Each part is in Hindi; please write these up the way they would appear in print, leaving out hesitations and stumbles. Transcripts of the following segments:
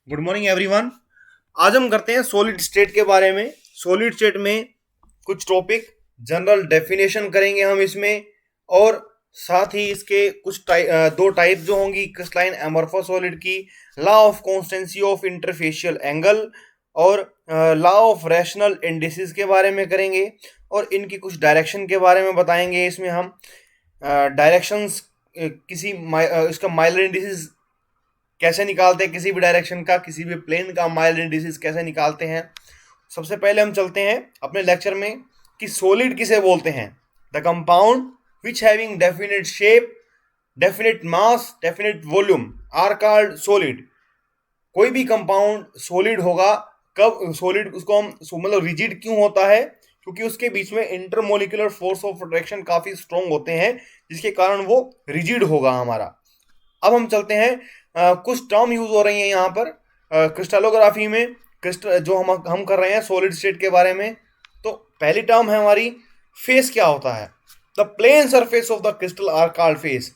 Good morning everyone. आज हम करते हैं सॉलिड स्टेट के बारे में। सॉलिड स्टेट में कुछ टॉपिक जनरल डेफिनेशन करेंगे हम इसमें, और साथ ही इसके दो टाइप जो होंगी क्रिस्टलाइन एमॉर्फस सॉलिड की, law of constancy of interfacial angle और लॉ ऑफ रैशनल इंडिसेस के बारे में करेंगे, और इनकी कुछ डायरेक्शन के बारे में बताएंगे। इसमें हम डायरेक्शंस इसका माइलर इंडिसेस कैसे निकालते हैं, किसी भी डायरेक्शन का, किसी भी प्लेन का माइलर इंडिसेस कैसे निकालते हैं। सबसे पहले हम चलते हैं अपने लेक्चर में कि सॉलिड किसे बोलते हैं। The compound which having definite shape, definite mass, definite volume are called solid. कोई भी कंपाउंड सॉलिड होगा। कब सॉलिड उसको हम मतलब रिजिड क्यों होता है? क्योंकि उसके बीच में इंटरमोलिकुलर फोर्स ऑफ अट्रैक्शन काफी स्ट्रॉन्ग होते हैं, जिसके कारण वो रिजिड होगा हमारा। अब हम चलते हैं, कुछ टर्म यूज हो रही हैं यहाँ पर क्रिस्टलोग्राफी में। क्रिस्टल जो हम कर रहे हैं सॉलिड स्टेट के बारे में। तो पहली टर्म है हमारी फेस। क्या होता है? The plane surface of the crystal are called face.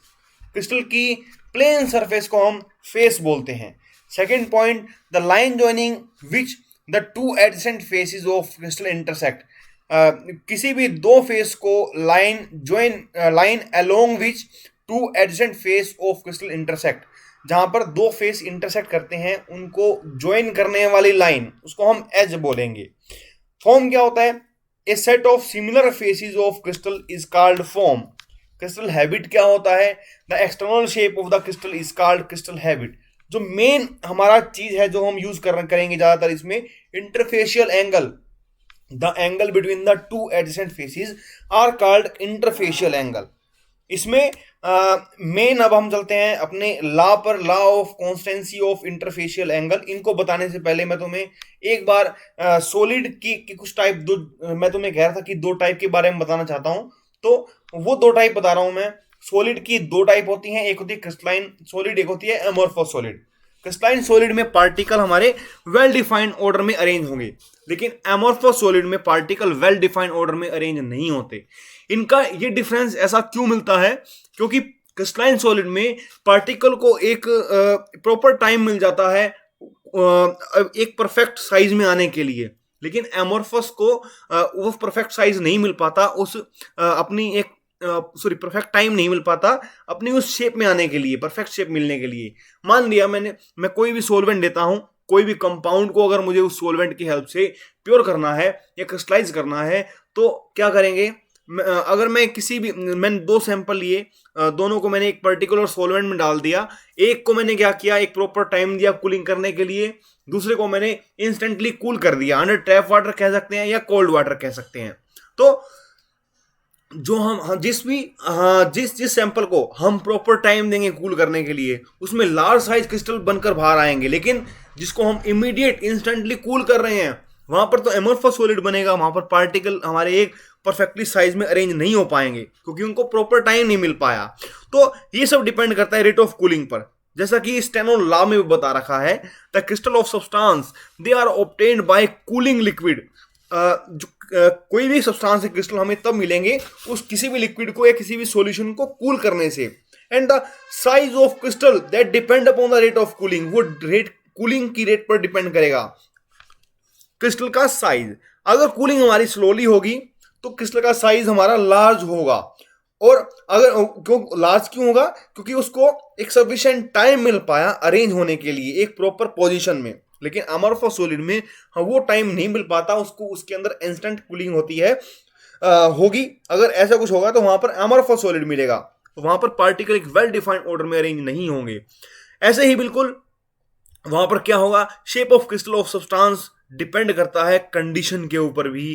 Crystal की प्लेन सरफेस को हम फेस बोलते हैं। Second point, the line joining which the two adjacent faces of crystal intersect. किसी भी दो फेस को line along which two adjacent face of crystal intersect, जहां पर दो फेस इंटरसेक्ट करते हैं उनको ज्वाइन करने वाली लाइन, उसको हम एज बोलेंगे। फॉर्म क्या होता है? A set of similar faces of crystal is called form. Crystal habit क्या होता है? The external shape of the crystal is called crystal habit. जो मेन हमारा चीज है जो हम यूज करेंगे ज्यादातर इसमें, interfacial angle. The angle between the two adjacent faces are called interfacial angle. इसमें मेन अब हम चलते हैं अपने लॉ पर, law of constancy of interfacial angle. इनको बताने से पहले मैं तुम्हें एक बार सॉलिड की कुछ टाइप मैं तुम्हें कह रहा था कि दो टाइप के बारे में बताना चाहता हूं, तो वो दो टाइप बता रहा हूं मैं। सॉलिड की दो टाइप होती हैं, एक होती है क्रिस्टलाइन सॉलिड, एक होती है एमॉर्फस सॉलिड। क्रिस्टलाइन सॉलिड में पार्टिकल हमारे वेल डिफाइंड ऑर्डर में अरेंज होंगे, लेकिन एमॉर्फस सॉलिड में पार्टिकल वेल डिफाइंड ऑर्डर में अरेंज नहीं होते। इनका ये डिफरेंस ऐसा क्यों मिलता है? क्योंकि क्रिस्टलाइन सॉलिड में पार्टिकल को एक प्रॉपर टाइम मिल जाता है एक परफेक्ट साइज में आने के लिए, लेकिन एमॉर्फस को वो परफेक्ट साइज नहीं मिल पाता, उस अपनी एक परफेक्ट टाइम नहीं मिल पाता अपनी उस शेप में आने के लिए, परफेक्ट शेप मिलने के लिए। मान लिया मैं कोई भी सॉल्वेंट देता हूं, कोई भी कंपाउंड को अगर मुझे उस सॉल्वेंट की हेल्प से प्योर करना है या क्रिस्टलाइज करना है, तो क्या करेंगे? अगर मैंने दो सैंपल लिए, दोनों को मैंने एक पर्टिकुलर सॉल्वेंट में डाल दिया। एक को मैंने क्या किया, एक प्रॉपर टाइम दिया कूलिंग करने के लिए, दूसरे को मैंने इंस्टेंटली कूल कर दिया, अंडर टैप वाटर कह सकते हैं या कोल्ड वाटर कह सकते हैं। तो जो जिस सैंपल को हम प्रॉपर टाइम देंगे कूल करने के लिए, उसमें लार्ज साइज क्रिस्टल बनकर बाहर आएंगे, लेकिन जिसको हम इमीडिएट इंस्टेंटली कूल कर रहे हैं, वहां पर तो एमॉर्फस सॉलिड बनेगा, वहां पर पार्टिकल हमारे एक परफेक्टली साइज में अरेंज नहीं हो पाएंगे क्योंकि उनको प्रॉपर टाइम नहीं मिल पाया। तो ये सब डिपेंड करता है रेट ऑफ कूलिंग पर। जैसा कि स्टेनो लॉ में भी बता रखा है, the crystal of substance they are obtained by cooling liquid. कोई भी सब्सटेंस क्रिस्टल हमें तब मिलेंगे उस किसी भी लिक्विड को या किसी भी सॉल्यूशन को कूल करने से। And the size of crystal that depend upon the rate of cooling, वो रेट कूलिंग की रेट पर डिपेंड करेगा क्रिस्टल का साइज। अगर कूलिंग हमारी स्लोली होगी तो क्रिस्टल का साइज हमारा लार्ज होगा, और अगर लार्ज क्यों होगा? क्योंकि उसको एक सफिशिएंट टाइम मिल पाया अरेंज होने के लिए एक प्रॉपर पोजीशन में। लेकिन अमॉर्फस सॉलिड में वो टाइम नहीं मिल पाता उसको, उसके अंदर इंस्टेंट कूलिंग होती है होगी। अगर ऐसा कुछ होगा तो वहां पर अमॉर्फस सॉलिड मिलेगा, तो वहां पर पार्टिकल एक वेल डिफाइंड ऑर्डर में अरेंज नहीं होंगे। ऐसे ही बिल्कुल वहां पर क्या होगा? Shape of crystal of substance depend करता है कंडीशन के ऊपर भी,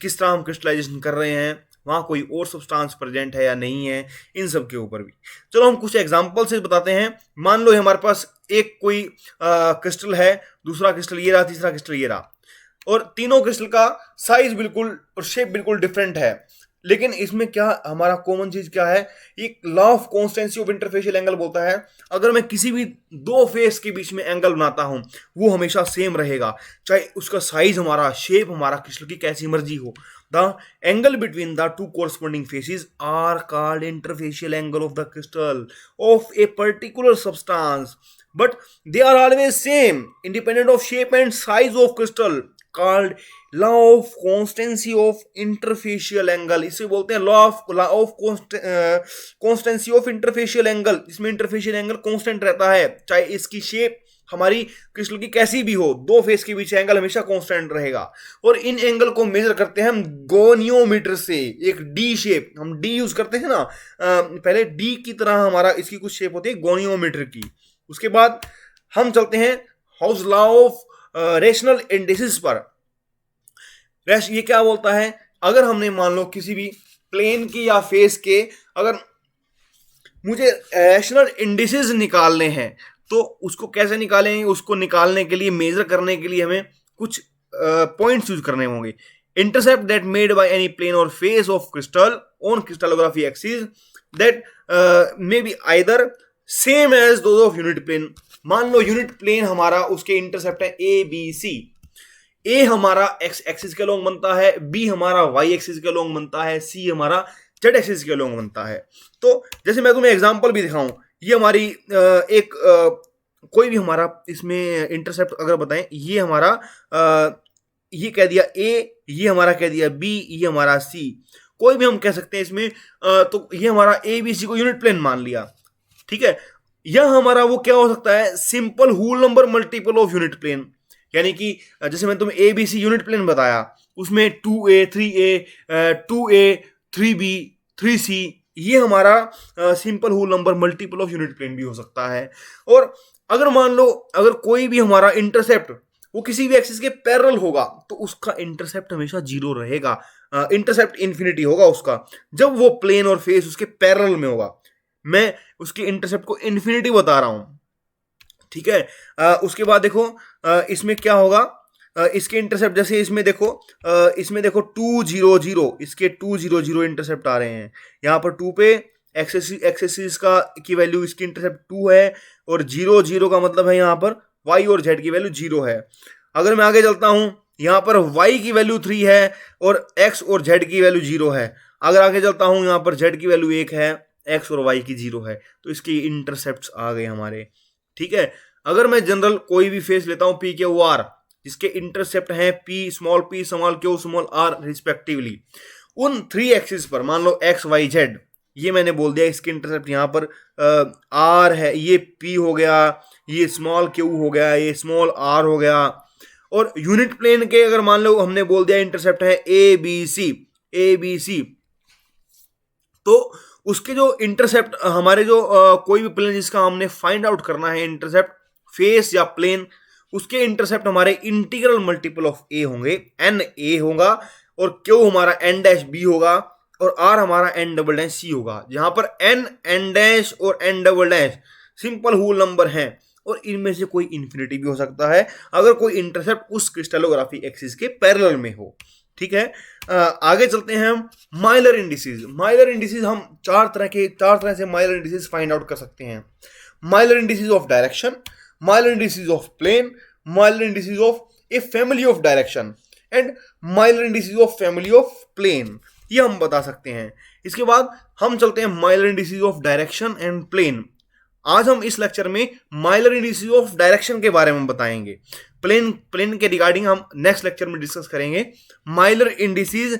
किस तरह हम क्रिस्टलाइजेशन कर रहे हैं, वहां कोई और सब्सटेंस प्रेजेंट है या नहीं है, इन सब के ऊपर भी। चलो हम कुछ एग्जांपल से बताते हैं। मान लो हमारे पास एक कोई क्रिस्टल है, दूसरा क्रिस्टल ये रहा, तीसरा क्रिस्टल ये रहा, और तीनों क्रिस्टल का साइज बिल्कुल और शेप बिल्कुल डिफरेंट है। लेकिन इसमें क्या हमारा कॉमन चीज क्या है? एक law of constancy of interfacial angle बोलता है, अगर मैं किसी भी दो फेस के बीच में एंगल बनाता हूं, वो हमेशा सेम रहेगा, चाहे उसका साइज हमारा, शेप हमारा, क्रिस्टल की कैसी मर्जी हो। The angle between the to corresponding faces are called interfacial angle of the crystal of a particular substance but they are always same independent of shape and size of crystal, called law of constancy of interfacial angle. इसे बोलते हैं law of constancy of interfacial angle. इसमें interfacial angle constant रहता है, चाहे इसकी शेप हमारी क्रिस्टल की कैसी भी हो, दो फेस के बीच एंगल हमेशा कांस्टेंट रहेगा। और इन एंगल को मेजर करते हैं हम गोनियोमीटर से। एक डी शेप, हम डी यूज करते हैं ना, पहले डी की तरह हमारा इसकी कुछ शेप होती है गोनियोमीटर की। उसके बाद हम चलते हैं house law of rational indices पर। ये क्या बोलता है, अगर हमने मान लो किसी भी प्लेन के या फेस के अगर मुझे रेशनल इंडिसेस निकालने हैं तो उसको कैसे निकालेंगे, उसको निकालने के लिए मेजर करने के लिए हमें कुछ पॉइंट्स यूज करने होंगे। Intercept that made by any plane और face of crystal on crystallography axis that may be either same as those of unit plane. मान लो यूनिट प्लेन हमारा, उसके इंटरसेप्ट है ए बी सी। ए हमारा एक्स एक्सिस के लॉन्ग बनता है, बी हमारा वाई एक्सिस के लॉन्ग बनता है, सी हमारा जेड एक्सिस के लॉन्ग बनता है। तो जैसे मैं तुम्हें एग्जांपल भी दिखाऊं, ये हमारी कोई भी हमारा इसमें इंटरसेप्ट अगर बताएं, ये हमारा ये कह दिया ए, ये हमारा कह दिया बी, ये हमारा सी, कोई भी हम कह सकते हैं इसमें। तो ये हमारा ए बी सी को यूनिट प्लेन मान लिया, ठीक है। यह हमारा वो क्या हो सकता है, simple whole number multiple of unit plane. यानी कि जैसे मैं तुम्हें A B C unit plane बताया, उसमें 2a 3a 2a 3b 3c, ये हमारा simple whole number multiple of unit plane भी हो सकता है। और अगर मान लो अगर कोई भी हमारा इंटरसेप्ट वो किसी भी एक्सिस के पैरेलल होगा तो उसका इंटरसेप्ट हमेशा जीरो रहेगा, इंटरसेप्ट इन्फिनिटी होगा उसका, जब वो प्लेन और फेस उसके पैरेलल में होगा। मैं उसके इंटरसेप्ट को इन्फिनिटी बता रहा हूं, ठीक है। उसके बाद देखो इसमें क्या होगा, इसके इंटरसेप्ट जैसे इसमें देखो 2 0 0, इसके 2 0 0 इंटरसेप्ट आ रहे हैं। यहाँ पर 2 पे एक्सेसिस का की वैल्यू, इसकी इंटरसेप्ट 2 है, और 0 0 का मतलब है यहाँ पर y और z की वैल्यू 0 है। अगर मैं आगे चलता हूँ, यहाँ पर y की वैल्यू 3 है और x और z की वैल्यू 0 है। अगर आगे चलता हूँ, यहाँ पर z की वैल्यू 1 है, x और y की 0 है। तो इसके इंटरसेप्ट आ गए हमारे, ठीक है। अगर मैं जनरल कोई भी फेस लेता हूँ p q r, जिसके इंटरसेप्ट हैं p small q small r respectively, उन 3 एक्सिस पर मान लो x y z, ये मैंने बोल दिया इसके इंटरसेप्ट यहाँ पर r है, ये p हो गया, ये स्मॉल q हो गया, ये स्मॉल r हो गया। और यूनिट प्लेन के अगर मान लो हमने बोल दिया इंटरसेप्ट है a b c, तो उसके जो इंटरसेप्ट हमारे जो कोई भी प्लेन जिसका हमने फाइंड आउट करना है इंटरसेप्ट, फेस या प्लेन, उसके इंटरसेप्ट हमारे इंटीग्रल मल्टीपल ऑफ ए होंगे, एन ए होगा, और क्यू हमारा एन डैश बी होगा, और आर हमारा एन डबल डैश सी होगा। जहां पर एन एन डैश और N double dash simple whole number हैं, और इनमें से कोई इंफिनिटी भी हो सकता है अगर कोई इंटरसेप्ट उस क्रिस्टलोग्राफी एक्सिस के पैरेलल में हो, ठीक है। आगे चलते हैं हम माइलर इंडिसेस। माइलर इंडिसेस हम चार तरह से माइलर इंडिसेस फाइंड आउट कर सकते हैं। Miller indices of direction, Miller indices of plane, Miller indices of a family of direction, and Miller indices of family of plane, ये हम बता सकते हैं। इसके बाद हम चलते हैं Miller indices of direction and plane. आज हम इस लेक्चर में माइलर इंडिसेस ऑफ डायरेक्शन के बारे में बताएंगे। प्लेन के रिगार्डिंग हम नेक्स्ट लेक्चर में डिस्कस करेंगे। माइलर इंडिसेस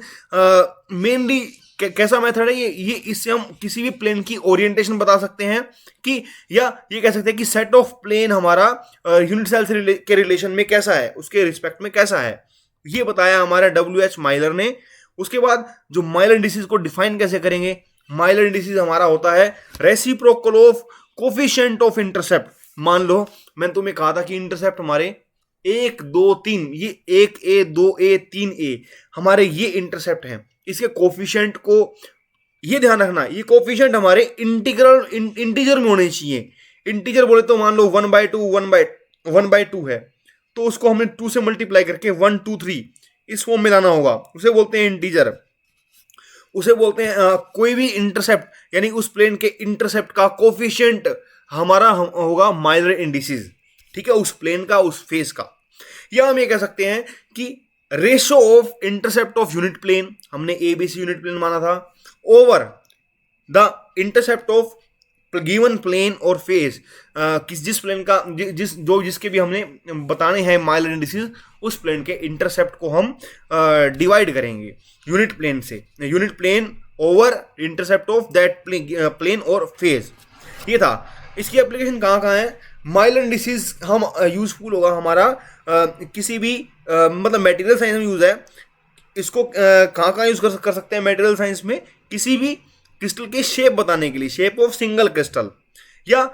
मेनली कैसा मेथड है ये इससे हम किसी भी प्लेन की ओरिएंटेशन बता सकते हैं कि, या ये कह सकते हैं कि सेट ऑफ प्लेन हमारा यूनिट सेल के रिलेशन में कैसा है, उसके रिस्पेक्ट में कैसा है, ये बताया हमारा W.H. माइलर ने। उसके बाद जो माइलर इंडिसेस को डिफाइन कैसे करेंगे, माइलर इंडिसेस हमारा होता है reciprocal of coefficient of intercept. मान लो मैंने तुम्हें कहा था कि इंटरसेप्ट हमारे 1 2 3, ये 1a 2a 3a हमारे ये इंटरसेप्ट हैं। इसके कोफिशिएंट को ये ध्यान रखना, ये कोफिशिएंट हमारे इंटीजर में होने चाहिए। इंटीजर बोले तो मान लो 1/2 है, तो उसको हमें 2 से मल्टीप्लाई करके 1 2 3 इस फॉर्म में लाना होगा, उसे बोलते हैं इंटीजर। उसे बोलते हैं कोई भी इंटरसेप्ट यानी उस प्लेन के इंटरसेप्ट का कोफिशिएंट हमारा होगा माइलर इंडिसेस, ठीक है, उस प्लेन का, उस फेस का। या हम ये कह सकते हैं कि ratio of intercept of unit plane, हमने ABC यूनिट प्लेन माना था, over the intercept of given plane और फेज जिस प्लेन का जिसके भी हमने बताने हैं माइलर इंडिसेस, उस प्लेन के इंटरसेप्ट को हम डिवाइड करेंगे यूनिट प्लेन से, unit plane over intercept of that plane और फेज। ये था। इसकी एप्लीकेशन कहाँ कहाँ है? माइलर इंडिसेस हम यूजफुल होगा हमारा किसी भी मतलब मटेरियल साइंस में यूज है। इसको कहाँ कहाँ यूज कर सकते हैं मटेरियल साइंस में? किसी भी क्रिस्टल के शेप बताने के लिए, शेप ऑफ सिंगल क्रिस्टल, या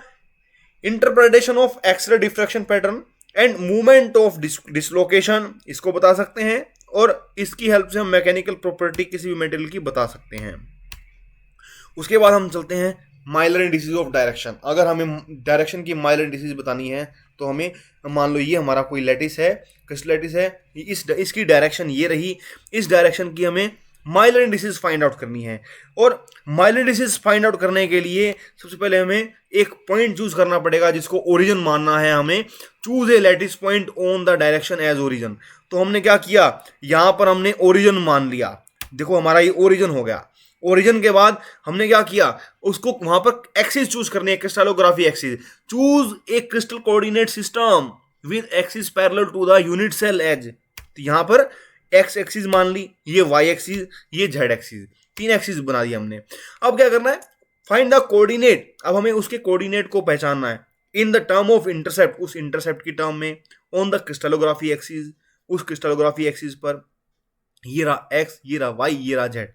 interpretation of X-ray diffraction pattern and movement of dislocation, इसको बता सकते हैं। और इसकी हेल्प से हम मैकेनिकल प्रॉपर्टी किसी भी मटेरियल की बता सकते हैं। उसके बाद हम चलते हैं माइलर इंडिसेस ऑफ डायरेक्शन। अगर हमें डायरेक्शन की माइलर इंडिसेस बतानी है तो हमें, मान लो ये हमारा कोई लैटिस है, क्रिस्टल लैटिस है, इसकी डायरेक्शन ये रही, इस डायरेक्शन की हमें माइलर इंडिसेस फाइंड आउट करनी है। और माइलर इंडिसेस फाइंड आउट करने के लिए सबसे पहले हमें एक पॉइंट चूज करना पड़ेगा जिसको ओरिजिन मानना है हमें। Choose a lattice point on the direction as origin. तो हमने क्या किया, यहां पर हमने ओरिजिन मान लिया। देखो हमारा ये ओरिजिन हो गया। ओरिजिन के बाद हमने क्या किया, उसको वहां पर एक्सिस चूज करनी है, crystallography axis. Choose a crystal coordinate system with axis parallel to the unit cell edge. तो यहां पर एक्स एक्सिस मान ली, ये वाई एक्सिस, ये जेड एक्सिस, 3 एक्सिस बना दी हमने। अब क्या करना है, फाइंड द कोऑर्डिनेट। अब हमें उसके कोऑर्डिनेट को पहचानना है in the term of intercept, उस इंटरसेप्ट की टर्म में, ऑन द क्रिस्टलोग्राफी एक्सिस, उस क्रिस्टलोग्राफी एक्सिस पर। ये रहा एक्स, ये रहा वाई, ये रहा जेड।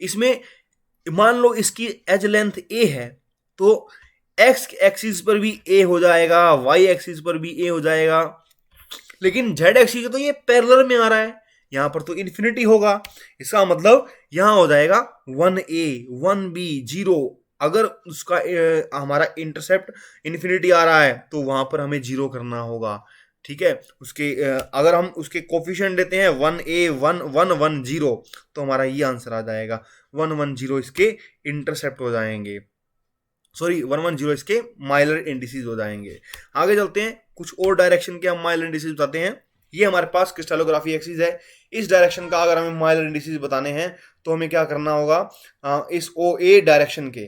इसमें मान लो इसकी एज लेंथ ए है तो एक्स एक्सिस पर भी ए हो जाएगा, वाई एक्सिस पर भी ए हो जाएगा। लेकिन जेड एक्सिस तो ये पैरेलल में आ रहा है, यहां पर तो इन्फिनिटी होगा। इसका मतलब यहां हो जाएगा 1a 1b 0। अगर उसका हमारा इंटरसेप्ट इन्फिनिटी आ रहा है तो वहां पर हमें 0 करना होगा। ठीक है, उसके अगर हम उसके कोफिशिएंट देते हैं 1a 1 1 1 0 तो हमारा ये आंसर आ जाएगा 1 1 0 इसके इंटरसेप्ट हो जाएंगे, सॉरी 1 1 0 इसके माइलर इंडिसेस हो जाएंगे। आगे चलते हैं, कुछ और डायरेक्शन के हम माइलर इंडिसेस बताते हैं। ये हमारे पास क्रिस्टलोग्राफी एक्सिस है। इस डायरेक्शन का अगर हमें माइलर इंडिसेस बताने हैं तो हमें क्या करना होगा, इस ओ ए डायरेक्शन के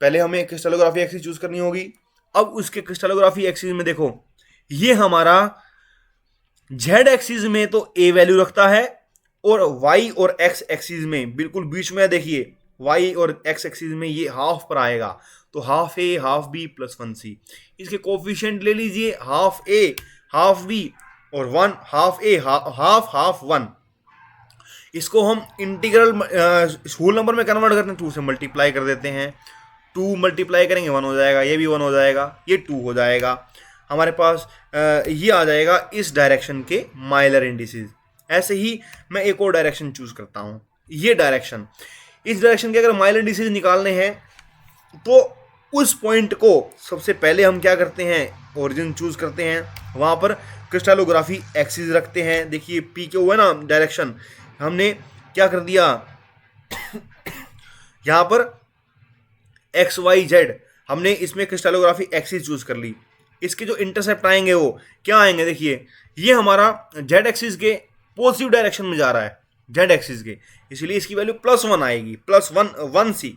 पहले हमें क्रिस्टलोग्राफी एक्सिस चूज करनी होगी। अब उसके क्रिस्टलोग्राफी एक्सिस में देखो, ये हमारा जेड एक्सिस में तो ए वैल्यू रखता है और वाई और एक्स एक्सिस में बिल्कुल बीच में देखिए, वाई और एक्स एक्सिस में ये हाफ पर आएगा। तो हाफ ए हाफ बी प्लस 1c। इसके कोफिशिएंट ले लीजिए, हाफ ए हाफ बी और 1 हाफ ए हाफ हाफ 1। इसको हम इंटीग्रल होल नंबर में कन्वर्ट करते हैं, 2 से मल्टीप्लाई कर देते हैं। 2 मल्टीप्लाई करेंगे 1 हो जाएगा, ये भी 1 हो जाएगा, ये 2 हो जाएगा। हमारे पास ये आ जाएगा इस डायरेक्शन के माइलर इंडिसेस। ऐसे ही मैं एक और डायरेक्शन चूज करता हूं, ये डायरेक्शन। इस डायरेक्शन के अगर माइलर इंडिसेस निकालने हैं तो उस पॉइंट को सबसे पहले हम क्या करते हैं, ओरिजिन चूज करते हैं, वहां पर क्रिस्टलोग्राफी एक्सिस रखते हैं। देखिए पी क्यू है ना डायरेक्शन, हमने क्या कर दिया यहां पर एक्स वाई जेड, हमने इसमें क्रिस्टलोग्राफी एक्सिस चूज कर ली। इसके जो इंटरसेप्ट आएंगे वो क्या आएंगे, देखिए ये हमारा जेड एक्सिस के पॉजिटिव डायरेक्शन में जा रहा है, जेड एक्सिस के, इसलिए इसकी वैल्यू +1 आएगी, +1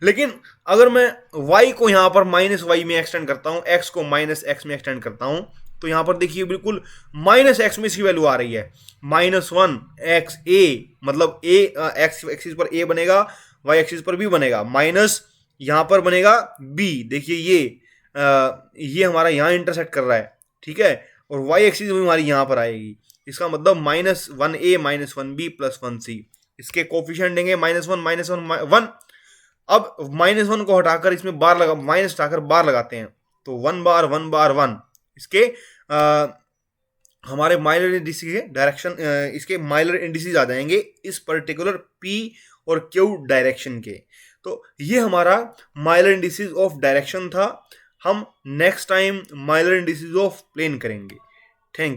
लेकिन अगर मैं y को यहां पर -y में एक्सटेंड करता हूं, x को -x में एक्सटेंड करता हूं, तो यहां पर देखिए बिल्कुल -x में इसकी वैल्यू आ रही है, -1 x a, मतलब a x एक्सिस पर a बनेगा, y एक्सिस पर b बनेगा, माइनस यहां पर बनेगा b। देखिए ये हमारा यहां इंटरसेक्ट कर रहा है, ठीक है, और y एक्सिस भी हमारी यहां पर आएगी। इसका मतलब -1a -1b +1c। इसके कोफिशिएंट देंगे -1 1। अब -1 को हटाकर इसमें बार लगा, माइनस हटाकर बार लगाते हैं तो 1 बार 1 बार 1। इसके हमारे माइलर इंडिसेस के डायरेक्शन, इसके माइलर इंडिसेस आ जाएंगे इस पर्टिकुलर P और Q डायरेक्शन के। तो ये हमारा माइलर इंडिसेस ऑफ डायरेक्शन था। हम next time Miller indices of plane करेंगे। Thank you.